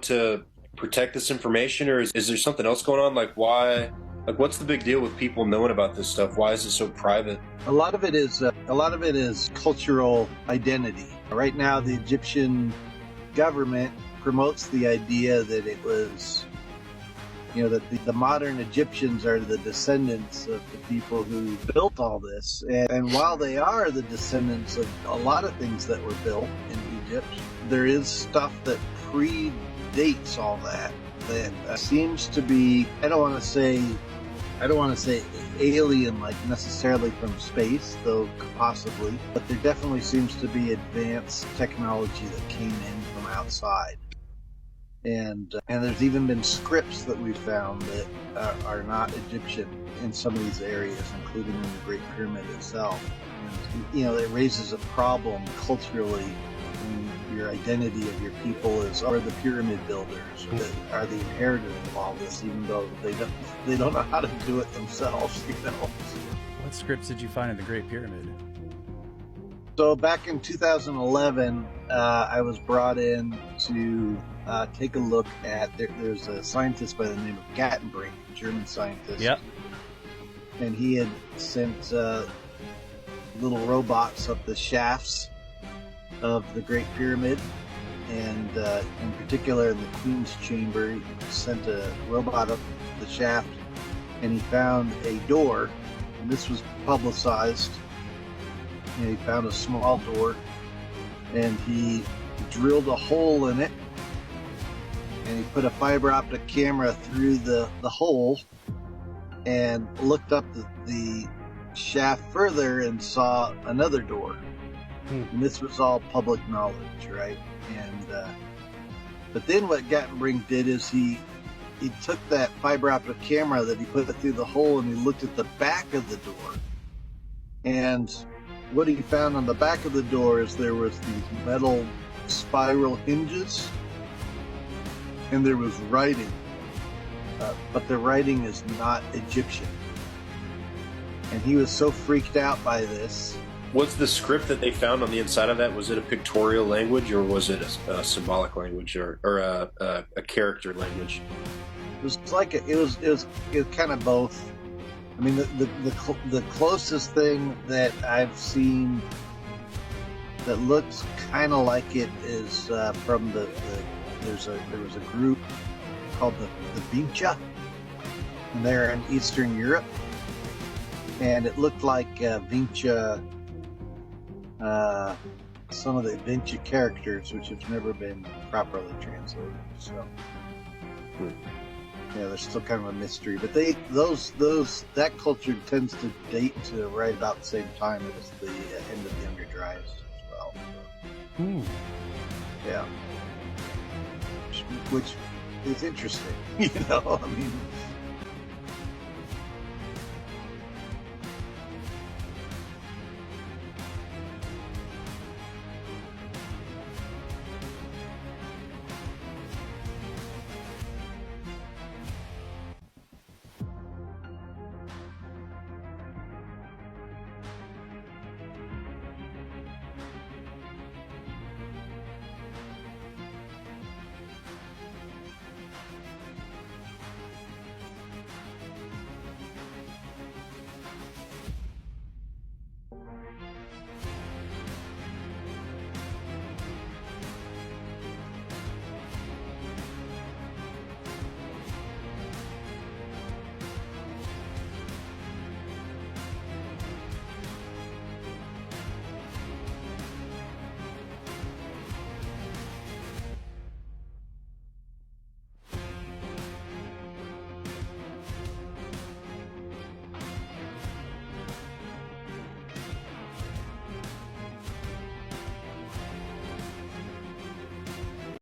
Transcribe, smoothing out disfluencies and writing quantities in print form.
to protect this information, or is there something else going on? Like, why? Like, what's the big deal with people knowing about this stuff? Why is it so private? A lot of it is cultural identity. Right now, the Egyptian government promotes the idea that it was, that the modern Egyptians are the descendants of the people who built all this. And while they are the descendants of a lot of things that were built in Egypt, there is stuff that predates all that seems to be, I don't want to say alien, like necessarily from space, though possibly, but there definitely seems to be advanced technology that came in from outside. And there's even been scripts that we found that are not Egyptian in some of these areas, including in the Great Pyramid itself. And, it raises a problem culturally when your identity of your people are the pyramid builders, or are the inheritors of all this, even though they don't know how to do it themselves. What scripts did you find in the Great Pyramid? So back in 2011, I was brought in to take a look at, there's a scientist by the name of Gantenbrik, a German scientist. Yep. And he had sent little robots up the shafts of the Great Pyramid, and in particular in the Queen's Chamber, he sent a robot up the shaft, and he found a door, and this was publicized. He found a small door, and he drilled a hole in it, and he put a fiber optic camera through the hole and looked up the shaft further and saw another door. And this was all public knowledge, right? And but then what Gantenbrik did is he took that fiber optic camera that he put through the hole, and he looked at the back of the door. And what he found on the back of the door is there was these metal spiral hinges, and there was writing, but the writing is not Egyptian. And he was so freaked out by this. What's the script that they found on the inside of that? Was it a pictorial language, or was it a symbolic language, or a character language? It was like it was kind of both. I mean, the closest thing that I've seen that looks kind of like it is from there was a group called the Vincha, and they're in Eastern Europe, and it looked like Vincha. Some of the Vincha characters, which have never been properly translated. So, yeah, there's still kind of a mystery. But that culture tends to date to right about the same time as the end of the Younger Dryas as well. So, yeah, which is interesting. I mean,